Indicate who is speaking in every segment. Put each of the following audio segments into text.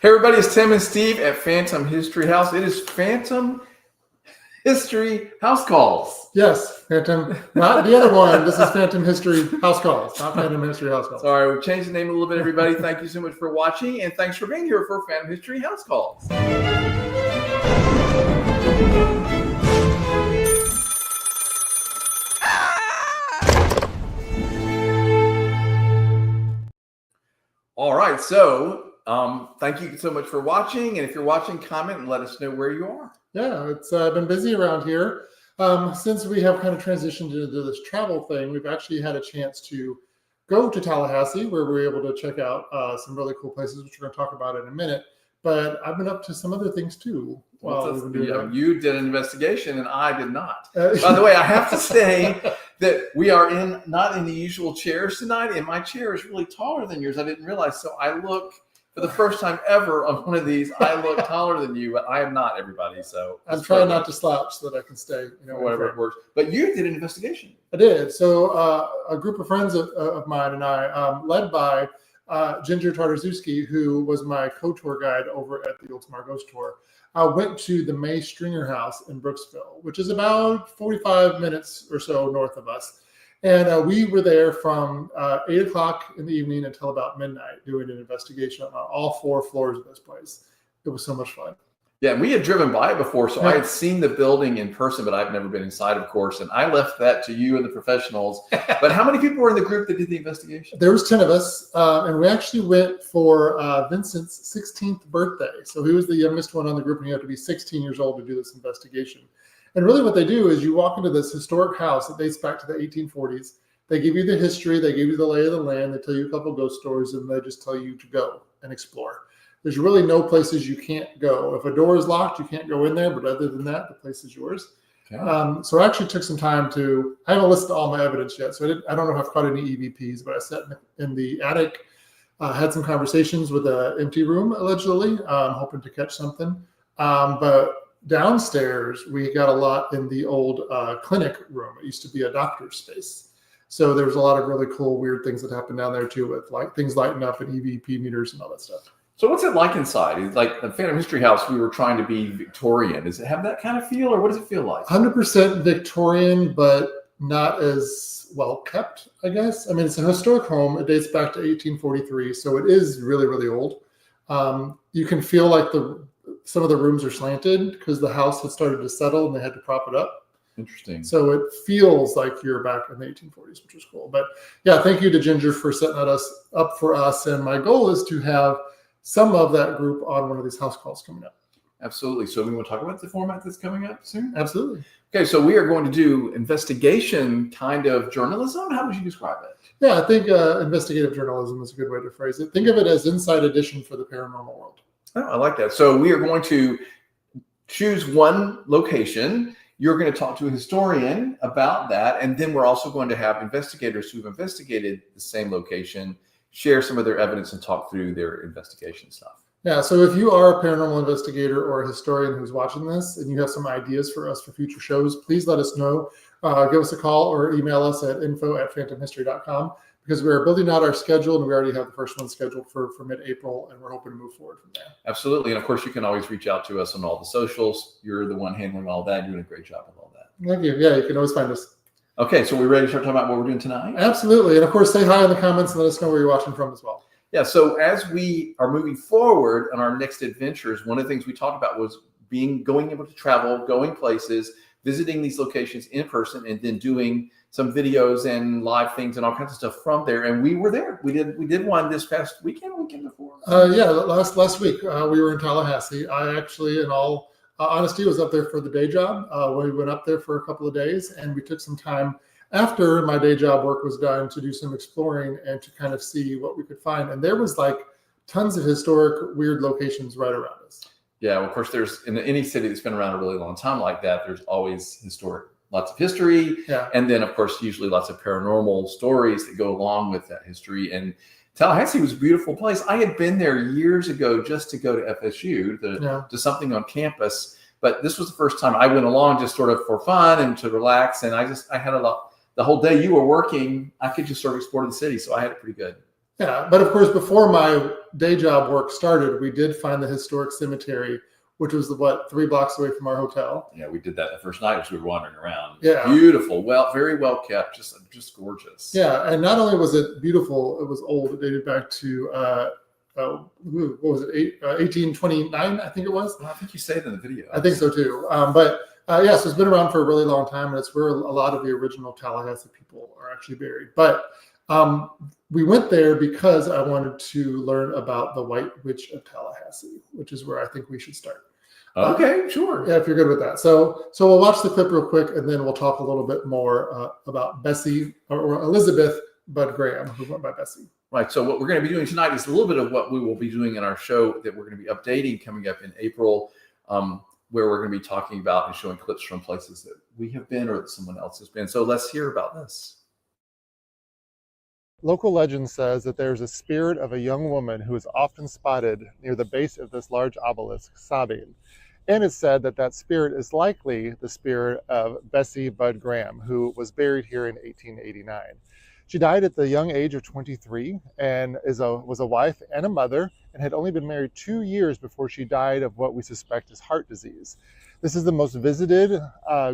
Speaker 1: Hey everybody, it's Tim and Steve at Phantom History House. It is Phantom History House Calls.
Speaker 2: Yes, Phantom, not the other one. This is Phantom History House Calls, not Phantom History House Calls.
Speaker 1: Sorry, we changed the name a little bit, everybody. Thank you so much for watching, and thanks for being here for Phantom History House Calls. All right, so thank you so much for watching, and if you're watching, comment and let us know where you are.
Speaker 2: Yeah, it's been busy around here. Since we have kind of transitioned into this travel thing, we've actually had a chance to go to Tallahassee, where we were able to check out some really cool places, which we're going to talk about in a minute. But I've been up to some other things too.
Speaker 1: You did an investigation, and I did not. By the way, I have to say that we are not in the usual chairs tonight, and my chair is really taller than yours. I didn't realize, so I look. For the first time ever on one of these, I look taller than you, but I am not, everybody. So
Speaker 2: I'm trying not to slouch so that I can stay,
Speaker 1: whatever it works. But you did an investigation.
Speaker 2: I did. So a group of friends of mine and I, led by Ginger Tartarzewski, who was my co-tour guide over at the Ultimar Ghost Tour, went to the May Stringer House in Brooksville, which is about 45 minutes or so north of us. And we were there from 8 o'clock in the evening until about midnight doing an investigation on all 4 floors of this place. It was so much fun.
Speaker 1: Yeah, we had driven by it before, so I had seen the building in person, but I've never been inside, of course. And I left that to you and the professionals. But how many people were in the group that did the investigation?
Speaker 2: There was 10 of us, and we actually went for Vincent's 16th birthday. So he was the youngest one on the group, and you have to be 16 years old to do this investigation. And really what they do is you walk into this historic house that dates back to the 1840s. They give you the history, they give you the lay of the land, they tell you a couple ghost stories, and they just tell you to go and explore. There's really no places you can't go. If a door is locked, you can't go in there, but other than that, the place is yours. Okay. So I actually took some time I haven't listed all my evidence yet, so I don't know if I've caught any EVPs, but I sat in the attic, had some conversations with an empty room, allegedly, hoping to catch something. But downstairs, we got a lot in the old clinic room. It used to be a doctor's space. So there was a lot of really cool, weird things that happened down there too, with like things lighting up and EVP meters and all that stuff.
Speaker 1: So what's it like inside? It's like the Phantom History House, we were trying to be Victorian. Does it have that kind of feel, or what does it feel like?
Speaker 2: 100% Victorian, but not as well kept, I guess. I mean, it's a historic home. It dates back to 1843, so it is really, really old. You can feel like some of the rooms are slanted because the house had started to settle and they had to prop it up.
Speaker 1: Interesting.
Speaker 2: So it feels like you're back in the 1840s, which is cool. But yeah, thank you to Ginger for setting us up for us. And my goal is to have some of that group on one of these house calls coming up.
Speaker 1: Absolutely. So we want to talk about the format that's coming up soon?
Speaker 2: Absolutely.
Speaker 1: Okay, so we are going to do investigation kind of journalism. How would you describe it?
Speaker 2: Yeah, I think investigative journalism is a good way to phrase it. Think of it as inside edition for the paranormal world.
Speaker 1: Oh, I like that. So we are going to choose one location. You're going to talk to a historian about that. And then we're also going to have investigators who've investigated the same location, share some of their evidence and talk through their investigation stuff.
Speaker 2: Yeah, so if you are a paranormal investigator or a historian who's watching this and you have some ideas for us for future shows, please let us know. Give us a call or email us at info@phantomhistory.com. Because we're building out our schedule, and we already have the first one scheduled for mid-April, and we're hoping to move forward from there.
Speaker 1: Absolutely. And of course, you can always reach out to us on all the socials. You're the one handling all that. You're doing a great job with all that.
Speaker 2: Thank you. Yeah, you can always find us.
Speaker 1: Okay, so we're ready to start talking about what we're doing tonight?
Speaker 2: Absolutely. And of course, say hi in the comments and let us know where you're watching from as well.
Speaker 1: Yeah, so as we are moving forward on our next adventures, one of the things we talked about was going able to travel, going places, visiting these locations in person, and then doing some videos and live things and all kinds of stuff from there. And we were there. We did one this past weekend before.
Speaker 2: Yeah, last week we were in Tallahassee. I actually, in all honesty, was up there for the day job. We went up there for a couple of days, and we took some time after my day job work was done to do some exploring and to kind of see what we could find. And there was like tons of historic, weird locations right around us.
Speaker 1: Yeah, well, of course, there's in any city that's been around a really long time like that, there's always lots of history. Yeah. And then, of course, usually lots of paranormal stories that go along with that history. And Tallahassee was a beautiful place. I had been there years ago just to go to FSU to something on campus. But this was the first time I went along just sort of for fun and to relax. And I had the whole day you were working, I could just sort of explore the city. So I had it pretty good.
Speaker 2: Yeah, but of course, before my day job work started, we did find the historic cemetery, which was 3 blocks away from our hotel.
Speaker 1: Yeah, we did that the first night as we were wandering around.
Speaker 2: Yeah,
Speaker 1: beautiful, very well kept, just gorgeous.
Speaker 2: Yeah, and not only was it beautiful, it was old. It dated back to what was it, 1829, I think it was.
Speaker 1: Well, I think you say it in the video.
Speaker 2: I think so too. But yes, it's been around for a really long time, and it's where a lot of the original Tallahassee people are actually buried. But we went there because I wanted to learn about the White Witch of Tallahassee, which is where I think we should start.
Speaker 1: Okay, sure.
Speaker 2: Yeah, if you're good with that. So we'll watch the clip real quick, and then we'll talk a little bit more about Bessie or Elizabeth Bud Graham, who went by Bessie.
Speaker 1: Right. So what we're going to be doing tonight is a little bit of what we will be doing in our show that we're going to be updating coming up in April, where we're going to be talking about and showing clips from places that we have been or that someone else has been. So let's hear about this.
Speaker 3: Local legend says that there's a spirit of a young woman who is often spotted near the base of this large obelisk sobbing. And it's said that that spirit is likely the spirit of Bessie Bud Graham, who was buried here in 1889. She died at the young age of 23 and was a wife and a mother, and had only been married 2 years before she died of what we suspect is heart disease. This is the most visited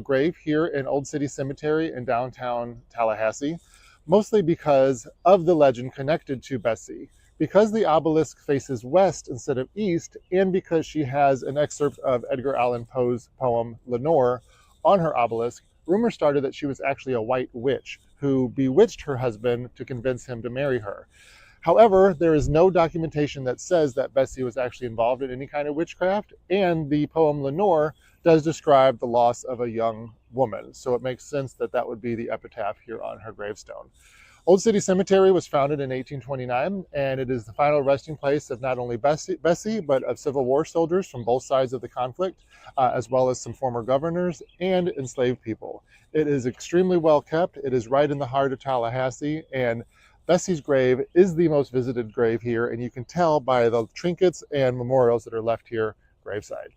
Speaker 3: grave here in Old City Cemetery in downtown Tallahassee, mostly because of the legend connected to Bessie. Because the obelisk faces west instead of east, and because she has an excerpt of Edgar Allan Poe's poem Lenore on her obelisk, rumors started that she was actually a white witch who bewitched her husband to convince him to marry her. However, there is no documentation that says that Bessie was actually involved in any kind of witchcraft, and the poem Lenore does describe the loss of a young woman. So it makes sense that that would be the epitaph here on her gravestone. Old City Cemetery was founded in 1829, and it is the final resting place of not only Bessie, but of Civil War soldiers from both sides of the conflict, as well as some former governors and enslaved people. It is extremely well kept. It is right in the heart of Tallahassee, and Bessie's grave is the most visited grave here, and you can tell by the trinkets and memorials that are left here graveside.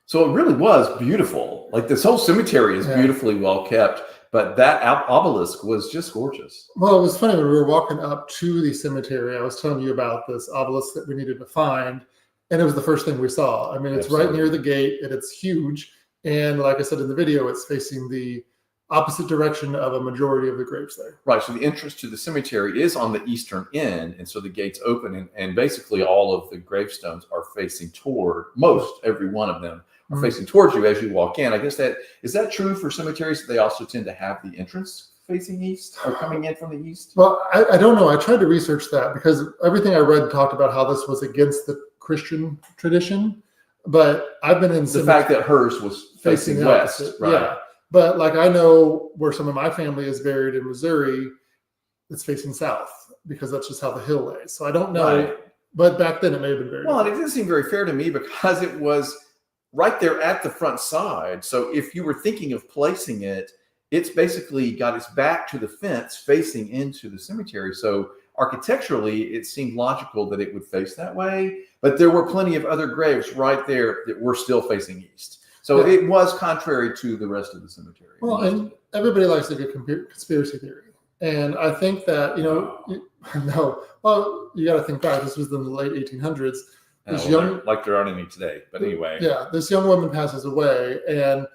Speaker 1: So it really was beautiful. Like this whole cemetery is beautifully well kept, but that obelisk was just gorgeous.
Speaker 2: Well, it was funny when we were walking up to the cemetery, I was telling you about this obelisk that we needed to find, and it was the first thing we saw. I mean, it's right near the gate, and it's huge. And like I said in the video, it's facing the opposite direction of a majority of the graves there.
Speaker 1: Right. So the entrance to the cemetery is on the eastern end. And so the gates open, and basically all of the gravestones are facing toward, every one of them are facing towards you as you walk in. I guess is that true for cemeteries? They also tend to have the entrance facing east or coming in from the east?
Speaker 2: Well, I don't know. I tried to research that because everything I read talked about how this was against the Christian tradition. But I've been in
Speaker 1: the fact that hers was facing west, right?
Speaker 2: Yeah. But like I know where some of my family is buried in Missouri, it's facing south because that's just how the hill lays. So I don't know. Right. But back then it may have been very.
Speaker 1: Well, and it didn't seem very fair to me because it was right there at the front side. So if you were thinking of placing it, it's basically got its back to the fence facing into the cemetery. So architecturally, it seemed logical that it would face that way. But there were plenty of other graves right there that were still facing east. So it was contrary to the rest of the cemetery.
Speaker 2: Well, and everybody likes a good conspiracy theory. And I think that, you got to think back. This was in the late 1800s.
Speaker 1: Like there aren't any today, but anyway.
Speaker 2: Yeah, this young woman passes away, and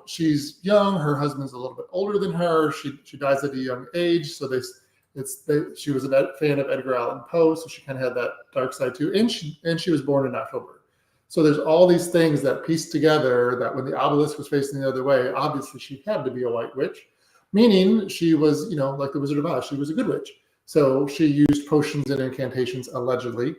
Speaker 2: she's young. Her husband's a little bit older than her. She dies at a young age, so she was a fan of Edgar Allan Poe, so she kind of had that dark side too. And she was born in October, so there's all these things that piece together that when the obelisk was facing the other way, obviously she had to be a white witch, meaning she was, like the Wizard of Oz, she was a good witch. So she used potions and incantations allegedly.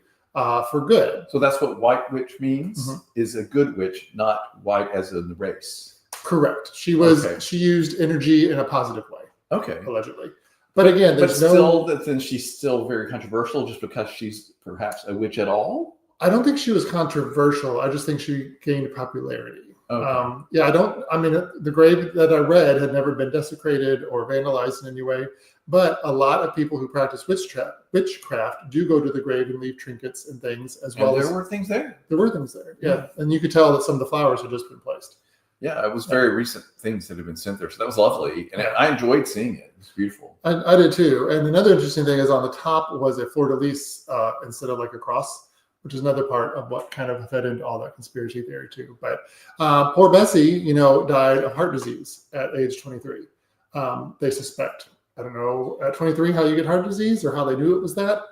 Speaker 2: For good.
Speaker 1: So that's what white witch means, is a good witch, not white as in the race.
Speaker 2: Correct. She used energy in a positive way.
Speaker 1: Okay.
Speaker 2: Allegedly. But again,
Speaker 1: then she's still very controversial just because she's perhaps a witch at all?
Speaker 2: I don't think she was controversial. I just think she gained popularity.
Speaker 1: Okay.
Speaker 2: The grave that I read had never been desecrated or vandalized in any way. But a lot of people who practice witchcraft do go to the grave and leave trinkets and things as well.
Speaker 1: There were things there.
Speaker 2: There were things there, yeah. And you could tell that some of the flowers had just been placed.
Speaker 1: Yeah, it was very recent things that have been sent there. So that was lovely. And I enjoyed seeing it. It was beautiful.
Speaker 2: I did too. And another interesting thing is on the top was a fleur-de-lis instead of like a cross, which is another part of what kind of fed into all that conspiracy theory too. But poor Bessie, died of heart disease at age 23. They suspect, I don't know, at 23 how you get heart disease or how they knew it was that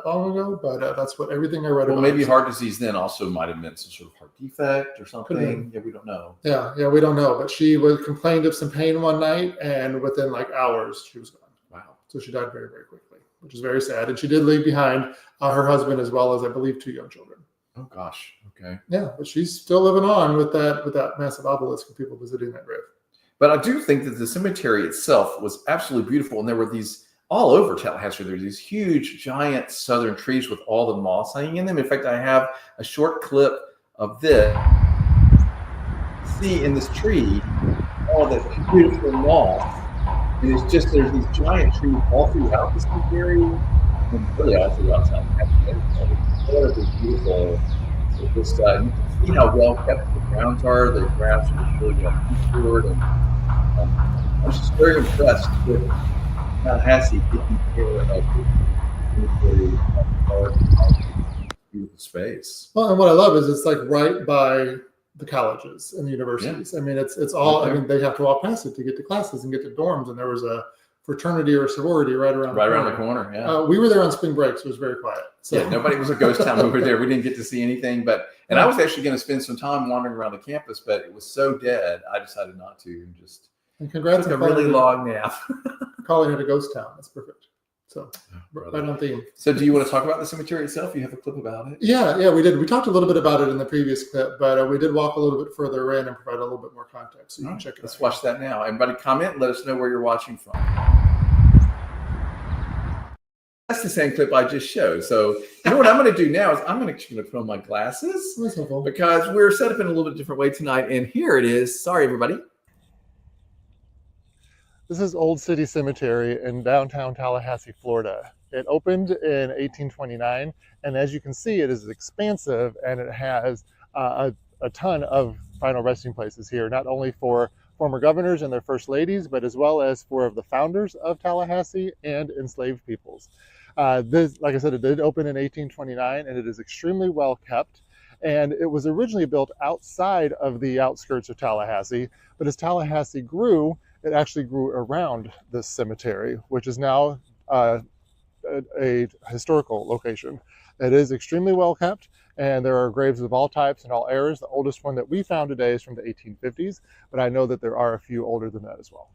Speaker 2: long ago, but that's what everything I read about.
Speaker 1: Well, maybe heart disease then also might have meant some sort of heart defect or something. Yeah, we don't know.
Speaker 2: Yeah, we don't know. But she complained of some pain one night, and within like hours, she was gone.
Speaker 1: Wow.
Speaker 2: So she died very, very quickly, which is very sad. And she did leave behind her husband as well as, I believe, 2 young children.
Speaker 1: Oh gosh. Okay.
Speaker 2: Yeah, but she's still living on with that massive obelisk of people visiting that grave.
Speaker 1: But I do think that the cemetery itself was absolutely beautiful, and there were these all over Tallahassee. There's these huge, giant southern trees with all the moss hanging in them. In fact, I have a short clip of this. See in this tree all the beautiful moss, and it's just there's these giant trees all throughout the cemetery, and really all throughout Tallahassee. It's incredibly beautiful. So just you can see how well kept the grounds are. The grass is really well cured, and I was just very impressed with Tallahassee taking care of the beautiful space.
Speaker 2: Well, and what I love is it's like right by the colleges and the universities. Yeah. I mean, it's all. I mean, they have to walk past it to get to classes and get to dorms. And there was a fraternity or sorority right around
Speaker 1: the corner. Yeah,
Speaker 2: we were there on spring break, so it was very quiet. So
Speaker 1: yeah, nobody was a ghost town over there. We didn't get to see anything, and I was actually going to spend some time wandering around the campus, but it was so dead, I decided not to. And just
Speaker 2: congrats,
Speaker 1: took a really long nap.
Speaker 2: Calling it a ghost town. That's perfect. So right on theme.
Speaker 1: So do you want to talk about the cemetery itself? You have a clip about it?
Speaker 2: Yeah, we did. We talked a little bit about it in the previous clip, but we did walk a little bit further in and provide a little bit more context. So you can check it out.
Speaker 1: Let's watch that now. Everybody comment and let us know where you're watching from. That's the same clip I just showed. So you know what I'm going to do now is I'm actually going to put on my glasses because we're set up in a little bit different way tonight. And here it is. Sorry, everybody.
Speaker 3: This is Old City Cemetery in downtown Tallahassee, Florida. It opened in 1829, and as you can see, it is expansive, and it has a ton of final resting places here, not only for former governors and their first ladies, but as well as for the founders of Tallahassee and enslaved peoples. This, like I said, it did open in 1829, and it is extremely well kept. And it was originally built outside of the outskirts of Tallahassee, but as Tallahassee grew, it actually grew around this cemetery, which is now a historical location. It is extremely well kept, and there are graves of all types and all eras. The oldest one that we found today is from the 1850s, but I know that there are a few older than that as well.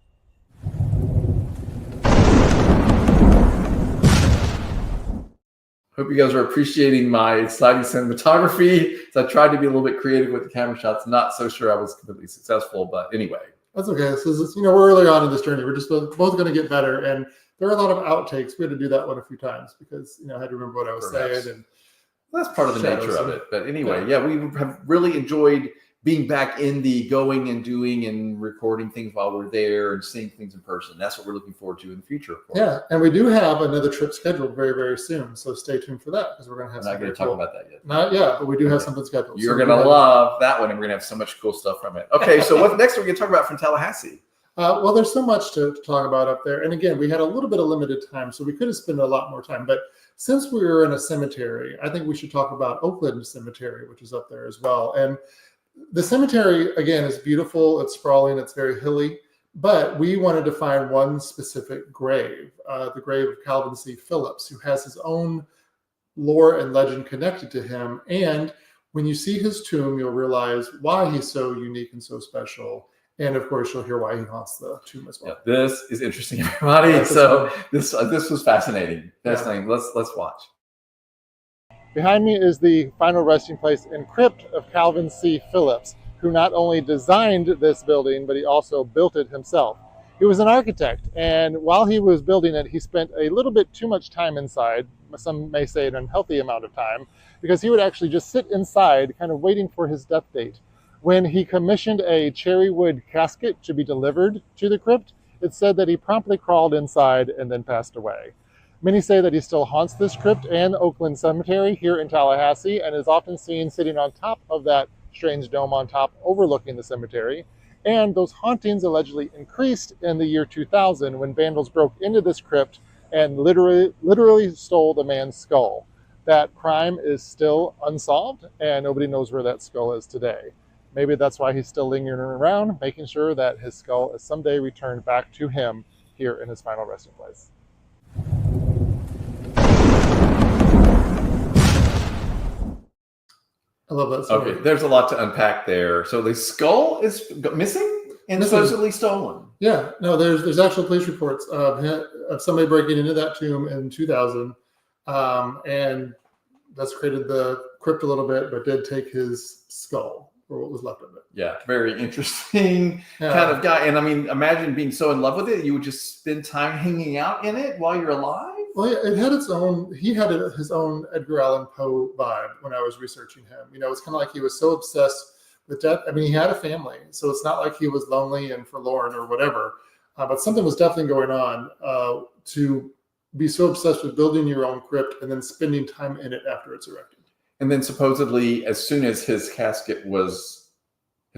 Speaker 1: Hope you guys are appreciating my sliding cinematography. So I tried to be a little bit creative with the camera shots. Not so sure I was completely successful, but anyway.
Speaker 2: That's okay. So we're early on in this journey. We're just both going to get better. And there are a lot of outtakes. We had to do that one a few times because, I had to remember what I was saying. And
Speaker 1: that's part of the nature of it. But anyway, yeah, we have really enjoyed being back in the going and doing and recording things while we're there and seeing things in person. That's what we're looking forward to in the future.
Speaker 2: Yeah. And we do have another trip scheduled very, very soon. So stay tuned for that because we're going to have
Speaker 1: something. Not going to talk about that yet.
Speaker 2: Not yet, but we do have something scheduled.
Speaker 1: You're going to love that one, and we're going to have so much cool stuff from it. Okay. So what next are we going to talk about from Tallahassee?
Speaker 2: Well, there's so much to talk about up there. And again, we had a little bit of limited time, so we could have spent a lot more time. But since we were in a cemetery, I think we should talk about Oakland Cemetery, which is up there as well. And the cemetery, again, is beautiful. It's sprawling. It's very hilly. But we wanted to find one specific grave, the grave of Calvin C. Phillips, who has his own lore and legend connected to him. And when you see his tomb, you'll realize why he's so unique and so special. And of course, you'll hear why he haunts the tomb as well.
Speaker 1: Yeah, this is interesting, everybody. So this was fascinating. Fascinating. Yeah. Let's watch.
Speaker 3: Behind me is the final resting place and crypt of Calvin C. Phillips, who not only designed this building, but he also built it himself. He was an architect, and while he was building it, he spent a little bit too much time inside. Some may say an unhealthy amount of time, because he would actually just sit inside, kind of waiting for his death date. When he commissioned a cherry wood casket to be delivered to the crypt, it said that he promptly crawled inside and then passed away. Many say that he still haunts this crypt and Oakland Cemetery here in Tallahassee and is often seen sitting on top of that strange dome on top overlooking the cemetery. And those hauntings allegedly increased in the year 2000 when vandals broke into this crypt and literally stole the man's skull. That crime is still unsolved, and nobody knows where that skull is today. Maybe that's why he's still lingering around, making sure that his skull is someday returned back to him here in his final resting place.
Speaker 2: I love that story.
Speaker 1: Okay, there's a lot to unpack there. So the skull is missing and supposedly stolen.
Speaker 2: Yeah, no, there's actual police reports of somebody breaking into that tomb in 2000, and that's created the crypt a little bit, but did take his skull or what was left of it.
Speaker 1: Yeah, very interesting kind of guy. And I mean, imagine being so in love with it, you would just spend time hanging out in it while you're alive.
Speaker 2: Well, it had its own. He had his own Edgar Allan Poe vibe when I was researching him. You know, it's kind of like he was so obsessed with death. I mean, he had a family, so it's not like he was lonely and forlorn or whatever. But something was definitely going on to be so obsessed with building your own crypt and then spending time in it after it's erected.
Speaker 1: And then supposedly, as soon as his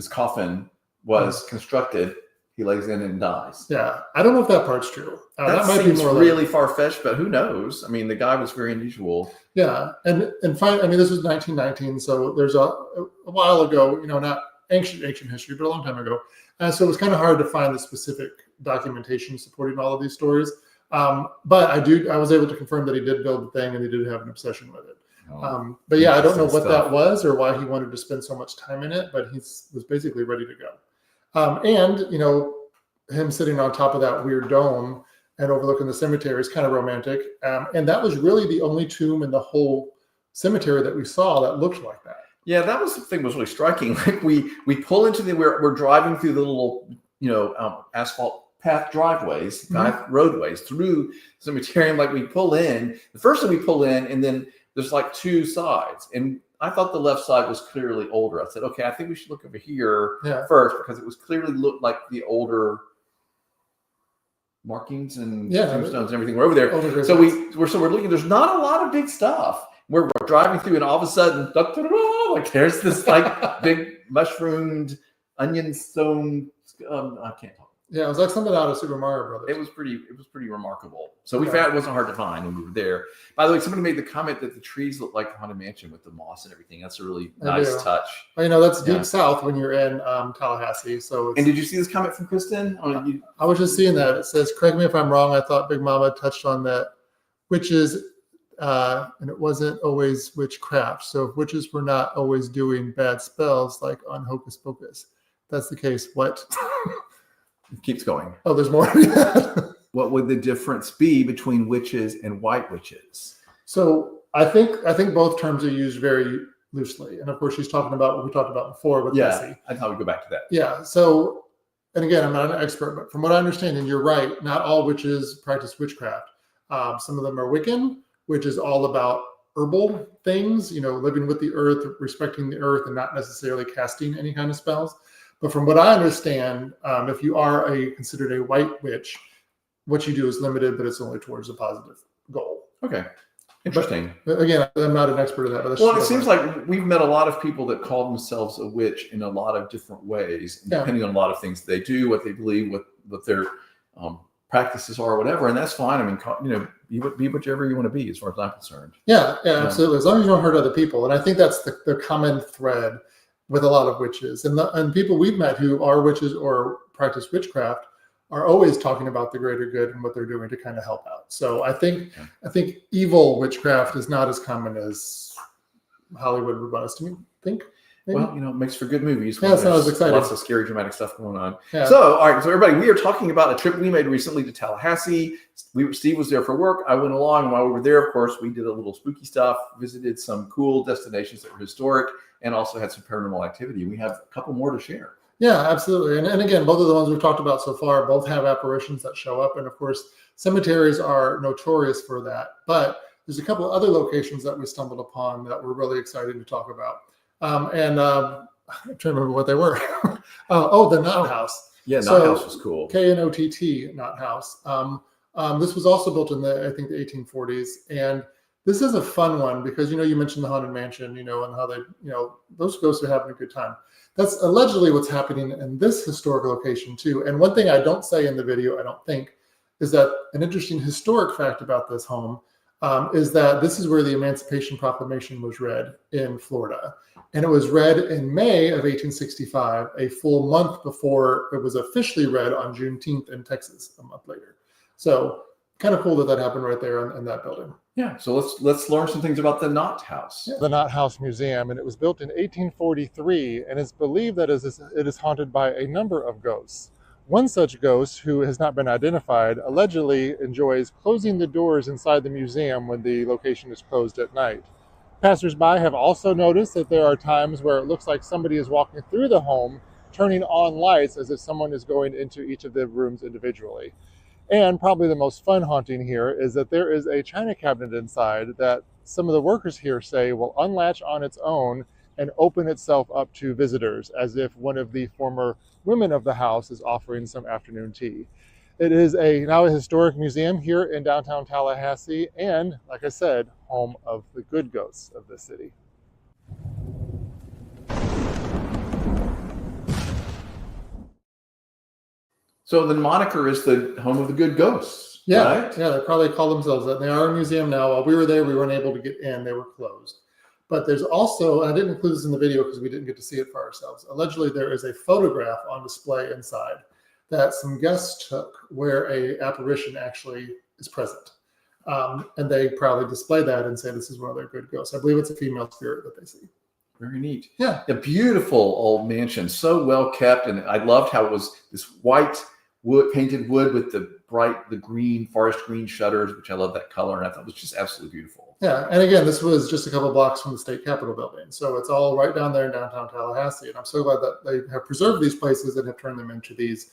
Speaker 1: coffin was constructed, he lays in and dies.
Speaker 2: Yeah, I don't know if that part's true.
Speaker 1: That might be more really far-fetched, but who knows? I mean, the guy was very unusual.
Speaker 2: Yeah, and I mean, this was 1919, so there's a while ago, you know, not ancient history, but a long time ago. So it was kind of hard to find the specific documentation supporting all of these stories. But I was able to confirm that he did build the thing and he did have an obsession with it. But yeah, I don't know what that was or why he wanted to spend so much time in it, but he was basically ready to go. And, you know, him sitting on top of that weird dome and overlooking the cemetery is kind of romantic. And that was really the only tomb in the whole cemetery that we saw that looked like that.
Speaker 1: Yeah, that was the thing that was really striking. Like we pull into we're driving through the little, you know, asphalt path driveways, roadways through the cemetery. And like we pull in, the first time we pull in, and then there's like two sides. And I thought the left side was clearly older. I said, okay, I think we should look over here first, because it was clearly looked like the older markings and tombstones and everything were over there. So we're looking. There's not a lot of big stuff. We're driving through, and all of a sudden, like there's this like big mushroomed onion stone. I can't talk.
Speaker 2: Yeah, it was like something out of Super Mario Brothers.
Speaker 1: It was pretty remarkable. So we found it wasn't hard to find when we were there. By the way, somebody made the comment that the trees look like a haunted mansion with the moss and everything. That's a really nice touch.
Speaker 2: Well, you know, that's deep south when you're in Tallahassee. So
Speaker 1: and did you see this comment from Kristen?
Speaker 2: I was just seeing that. It says, correct me if I'm wrong, I thought Big Mama touched on that witches, and it wasn't always witchcraft. So if witches were not always doing bad spells like on Hocus Pocus, that's the case. What?
Speaker 1: It keeps going.
Speaker 2: Oh, there's more.
Speaker 1: What would the difference be between witches and white witches?
Speaker 2: So I think both terms are used very loosely. And of course, she's talking about what we talked about before with Bessie.
Speaker 1: I thought we'd go back to that.
Speaker 2: Yeah. So, and again, I'm not an expert, but from what I understand, and you're right, not all witches practice witchcraft. Some of them are Wiccan, which is all about herbal things, you know, living with the earth, respecting the earth, and not necessarily casting any kind of spells. But from what I understand, if you are considered a white witch, what you do is limited, but it's only towards a positive goal.
Speaker 1: Okay. Interesting.
Speaker 2: But again, I'm not an expert in that. But
Speaker 1: well, it seems like we've met a lot of people that call themselves a witch in a lot of different ways, depending on a lot of things they do, what they believe, what their practices are, or whatever. And that's fine. I mean, you know, be whichever you want to be, as far as I'm concerned.
Speaker 2: Yeah, absolutely. As long as you don't hurt other people. And I think that's the common thread with a lot of witches, and people we've met who are witches or practice witchcraft are always talking about the greater good and what they're doing to kind of help out. So I think evil witchcraft is not as common as Hollywood would want us to think. Maybe?
Speaker 1: Well, you know, it makes for good movies.
Speaker 2: Yeah, so I was excited.
Speaker 1: Lots of scary, dramatic stuff going on. Yeah. So, all right, so everybody, we are talking about a trip we made recently to Tallahassee. Steve was there for work. I went along, and while we were there, of course, we did a little spooky stuff, visited some cool destinations that were historic, and also had some paranormal activity. We have a couple more to share.
Speaker 2: Yeah, absolutely. And again, both of the ones we've talked about so far both have apparitions that show up. And of course, cemeteries are notorious for that. But there's a couple of other locations that we stumbled upon that we're really excited to talk about. I'm trying to remember what they were. The Knot House.
Speaker 1: Yeah, Knot House was cool.
Speaker 2: KNOTT, Knot House. This was also built in the 1840s. And This is a fun one because, you mentioned the Haunted Mansion, and how they, those ghosts are having a good time. That's allegedly what's happening in this historic location too. And one thing I don't say in the video, I don't think, is that an interesting historic fact about this home is that this is where the Emancipation Proclamation was read in Florida. And it was read in May of 1865, a full month before it was officially read on Juneteenth in Texas a month later. So kind of cool that happened right there in that building.
Speaker 1: Yeah, so let's learn some things about the Knott House.
Speaker 3: The Knott House Museum, and it was built in 1843, and it's believed that it is haunted by a number of ghosts. One such ghost, who has not been identified, allegedly enjoys closing the doors inside the museum when the location is closed at night. Passers-by have also noticed that there are times where it looks like somebody is walking through the home, turning on lights as if someone is going into each of the rooms individually. And probably the most fun haunting here is that there is a china cabinet inside that some of the workers here say will unlatch on its own and open itself up to visitors, as if one of the former women of the house is offering some afternoon tea. It is now a historic museum here in downtown Tallahassee, and like I said, home of the good ghosts of this city.
Speaker 1: So the moniker is the home of the good ghosts.
Speaker 2: Yeah,
Speaker 1: right?
Speaker 2: yeah, they probably call themselves that. They are a museum now. While we were there, we weren't able to get in. They were closed. But there's also, and I didn't include this in the video because we didn't get to see it for ourselves. Allegedly, there is a photograph on display inside that some guests took where a apparition actually is present. And they proudly display that and say this is one of their good ghosts. I believe it's a female spirit that they see.
Speaker 1: Very neat.
Speaker 2: Yeah.
Speaker 1: A beautiful old mansion, so well kept. And I loved how it was this white painted wood with the green, forest green shutters, which I love that color. And I thought it was just absolutely beautiful.
Speaker 2: Yeah. And again, this was just a couple blocks from the state capitol building. So it's all right down there in downtown Tallahassee. And I'm so glad that they have preserved these places and have turned them into these,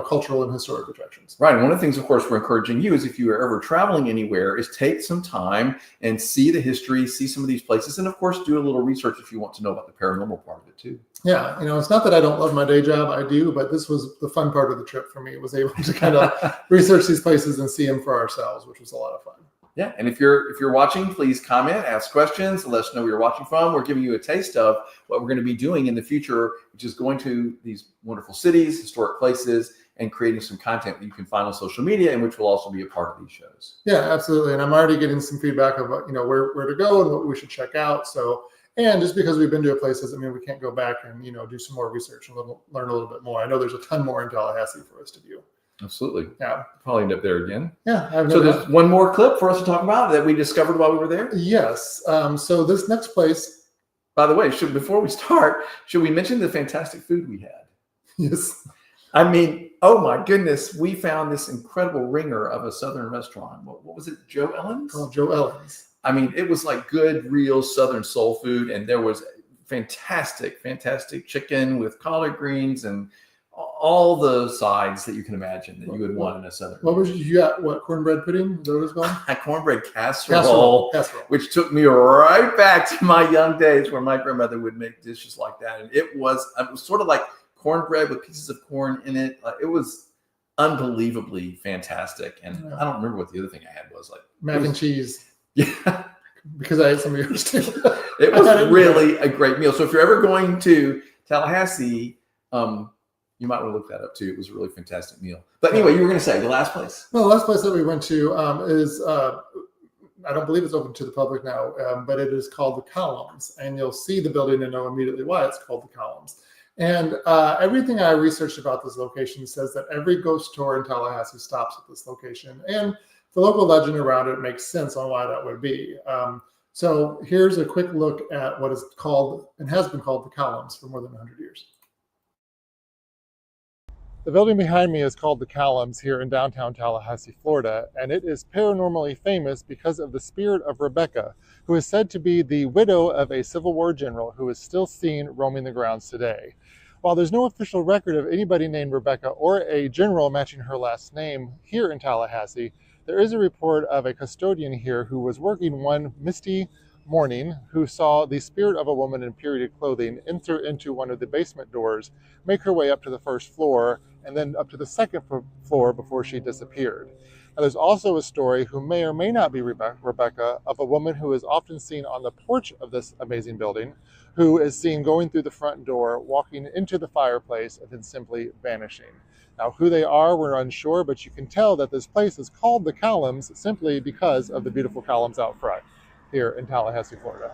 Speaker 2: cultural and historic attractions.
Speaker 1: Right. And one of the things, of course, we're encouraging you is if you are ever traveling anywhere, is take some time and see the history, see some of these places, and of course, do a little research if you want to know about the paranormal part of it too.
Speaker 2: Yeah. It's not that I don't love my day job. I do, but this was the fun part of the trip for me. It was able to kind of research these places and see them for ourselves, which was a lot of fun.
Speaker 1: Yeah, and if you're watching, please comment, ask questions, let us know where you're watching from. We're giving you a taste of what we're going to be doing in the future, which is going to these wonderful cities, historic places, and creating some content that you can find on social media, and which will also be a part of these shows.
Speaker 2: Yeah, absolutely. And I'm already getting some feedback of where to go and what we should check out. So, and just because we've been to a place doesn't mean we can't go back and do some more research and learn a little bit more. I know there's a ton more in Tallahassee for us to view.
Speaker 1: Absolutely.
Speaker 2: Yeah.
Speaker 1: Probably end up there again.
Speaker 2: Yeah.
Speaker 1: So there's one more clip for us to talk about that we discovered while we were there.
Speaker 2: Yes. So this next place.
Speaker 1: By the way, before we start, should we mention the fantastic food we had?
Speaker 2: Yes.
Speaker 1: I mean, oh my goodness, we found this incredible ringer of a Southern restaurant. What was it? Joe Ellen's?
Speaker 2: Oh, Joe Ellen's.
Speaker 1: I mean, it was like good, real Southern soul food. And there was fantastic chicken with collard greens and all the sides that you can imagine that you would want in a Southern.
Speaker 2: What was you got? What, cornbread pudding? Is that what it's called?
Speaker 1: Cornbread casserole, which took me right back to my young days where my grandmother would make dishes like that. And it was sort of like cornbread with pieces of corn in it. It was unbelievably fantastic. And I don't remember what the other thing I had was.
Speaker 2: Mac and cheese.
Speaker 1: Yeah.
Speaker 2: Because I had some of yours too.
Speaker 1: It was really a great meal. So if you're ever going to Tallahassee, you might want to look that up too. It was a really fantastic meal. But anyway, you were going to say the last place.
Speaker 2: Well, the last place that we went to is, I don't believe it's open to the public now, but it is called the Columns. And you'll see the building and know immediately why it's called the Columns. And everything I researched about this location says that every ghost tour in Tallahassee stops at this location. And the local legend around it makes sense on why that would be. So here's a quick look at what is called and has been called the Columns for more than 100 years.
Speaker 3: The building behind me is called the Columns here in downtown Tallahassee, Florida, and it is paranormally famous because of the spirit of Rebecca, who is said to be the widow of a Civil War general who is still seen roaming the grounds today. While there's no official record of anybody named Rebecca or a general matching her last name here in Tallahassee, there is a report of a custodian here who was working one misty morning who saw the spirit of a woman in period clothing enter into one of the basement doors, make her way up to the first floor, and then up to the second floor before she disappeared. And there's also a story, who may or may not be Rebecca, of a woman who is often seen on the porch of this amazing building, who is seen going through the front door, walking into the fireplace, and then simply vanishing. Now, who they are, we're unsure, but you can tell that this place is called the Columns simply because of the beautiful columns out front here in Tallahassee, Florida.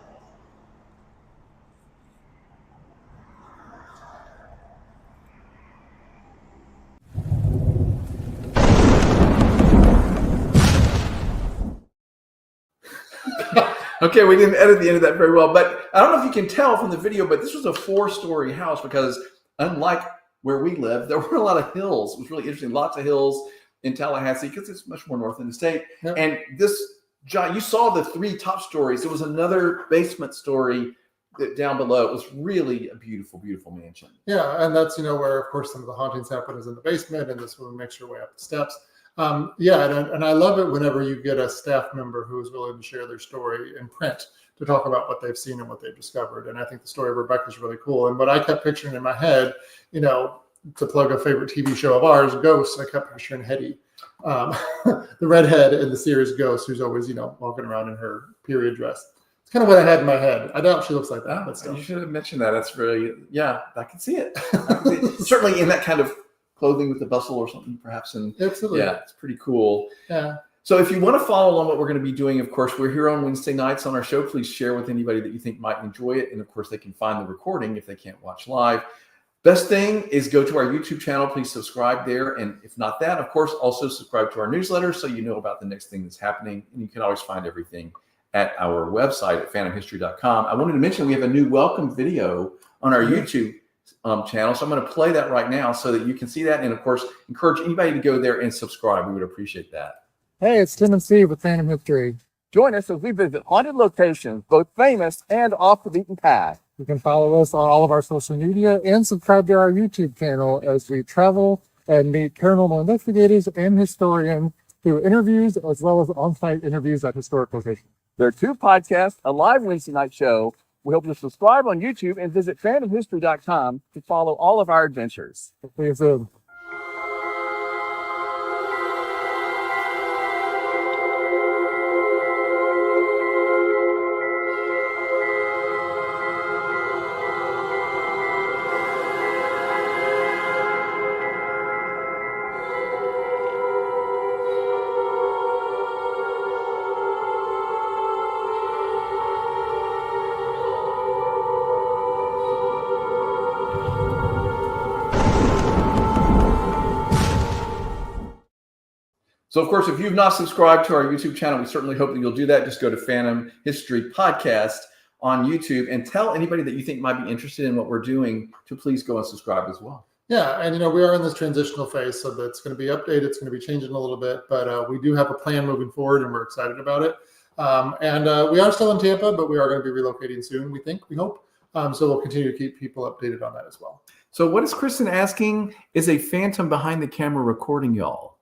Speaker 1: Okay, we didn't edit the end of that very well, but I don't know if you can tell from the video, but this was a 4-story house because unlike where we live, there were a lot of hills. It was really interesting. Lots of hills in Tallahassee because it's much more north in the state. Yep. And this, John, you saw the 3 top stories. There was another basement story down below. It was really a beautiful, beautiful mansion.
Speaker 2: Yeah, and that's, where, of course, some of the hauntings happen is in the basement, and this woman makes her way up the steps. And I love it whenever you get a staff member who is willing to share their story in print to talk about what they've seen and what they've discovered. And I think the story of Rebecca is really cool. And what I kept picturing in my head, to plug a favorite TV show of ours, Ghosts, I kept picturing Hetty, the redhead in the series Ghosts, who's always, walking around in her period dress. It's kind of what I had in my head. I doubt she looks like that, but still.
Speaker 1: You should have mentioned that. That's really, I can see it. Certainly in that kind of clothing with the bustle or something, perhaps. And
Speaker 2: absolutely.
Speaker 1: Yeah, it's pretty cool.
Speaker 2: Yeah.
Speaker 1: So if you want to follow along what we're going to be doing, of course, we're here on Wednesday nights on our show. Please share with anybody that you think might enjoy it. And of course, they can find the recording if they can't watch live. Best thing is go to our YouTube channel. Please subscribe there. And if not that, of course, also subscribe to our newsletter so you know about the next thing that's happening. And you can always find everything at our website at phantomhistory.com. I wanted to mention we have a new welcome video on our YouTube channel. So I'm going to play that right now so that you can see that. And of course, encourage anybody to go there and subscribe. We would appreciate that.
Speaker 3: Hey, it's Tim and Steve with Phantom History.
Speaker 4: Join us as we visit haunted locations, both famous and off the beaten path.
Speaker 3: You can follow us on all of our social media and subscribe to our YouTube channel as we travel and meet paranormal investigators and historians through interviews as well as on-site interviews at historic locations.
Speaker 4: There are 2 podcasts, a live Wednesday night show. We hope you subscribe on YouTube and visit phantomhistory.com to follow all of our adventures.
Speaker 3: See you soon.
Speaker 1: So, of course, if you've not subscribed to our YouTube channel, we certainly hope that you'll do that. Just go to Phantom History Podcast on YouTube and tell anybody that you think might be interested in what we're doing to please go and subscribe as well.
Speaker 2: Yeah, and we are in this transitional phase, so that's going to be updated. It's going to be changing a little bit, but we do have a plan moving forward, and we're excited about it. We are still in Tampa, but we are going to be relocating soon, we hope. So we'll continue to keep people updated on that as well.
Speaker 1: So what is Kristen asking? Is a phantom behind the camera recording y'all?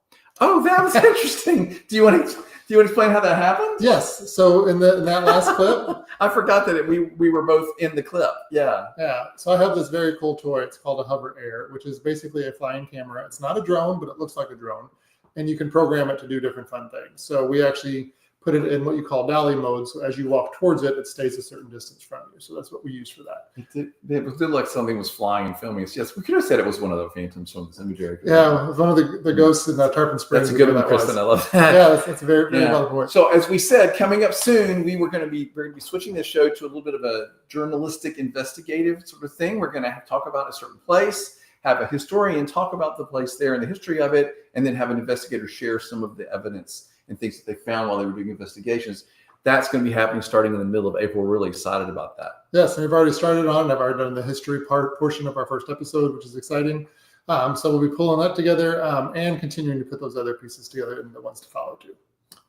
Speaker 1: Oh, that was interesting. Do you want to explain how that happened?
Speaker 2: Yes. So in that last clip,
Speaker 1: I forgot that we were both in the clip. Yeah.
Speaker 2: Yeah. So I have this very cool toy. It's called a Hover Air, which is basically a flying camera. It's not a drone, but it looks like a drone, and you can program it to do different fun things. So we actually put it in what you call dolly mode. So as you walk towards it, it stays a certain distance from you. So that's what we use for that.
Speaker 1: It did look like something was flying and filming us. Yes, we could have said it was one of the phantoms from the cemetery.
Speaker 2: Yeah, it was one of the ghosts in Tarpon Springs.
Speaker 1: That's a good one, Kristen. I love that.
Speaker 2: Yeah, that's a very, very well point.
Speaker 1: So as we said, coming up soon, we're going to be switching this show to a little bit of a journalistic, investigative sort of thing. We're going to talk about a certain place, have a historian talk about the place there and the history of it, and then have an investigator share some of the evidence and things that they found while they were doing investigations. That's going to be happening starting in the middle of April. We're really excited about that.
Speaker 2: Yes, and we've already started on. I've already done the history portion of our first episode, which is exciting. So we'll be pulling that together and continuing to put those other pieces together and the ones to follow too.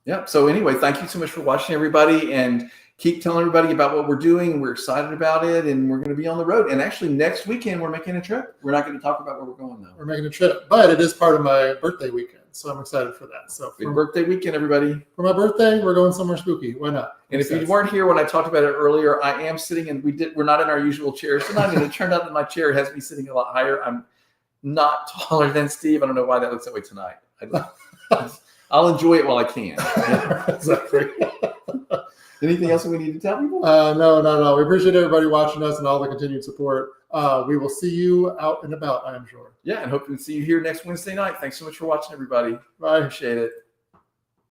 Speaker 1: Yeah. So anyway, thank you so much for watching, everybody, and keep telling everybody about what we're doing. We're excited about it, and we're going to be on the road. And actually, next weekend we're making a trip. We're not going to talk about where we're going though.
Speaker 2: We're making a trip, but it is part of my birthday weekend, so I'm excited for that. So
Speaker 1: big birthday weekend, everybody.
Speaker 2: For my birthday, we're going somewhere spooky. Why not?
Speaker 1: And if you weren't here when I talked about it earlier, I am sitting, and we're not in our usual chairs tonight. And it turned out that my chair has me sitting a lot higher. I'm not taller than Steve. I don't know why that looks that way tonight. I'll enjoy it while I can.
Speaker 2: Exactly.
Speaker 1: Anything else we need to tell people?
Speaker 2: No. We appreciate everybody watching us and all the continued support. We will see you out and about, I am sure.
Speaker 1: Yeah, and hope to see you here next Wednesday night. Thanks so much for watching, everybody.
Speaker 2: Bye.
Speaker 1: Appreciate it.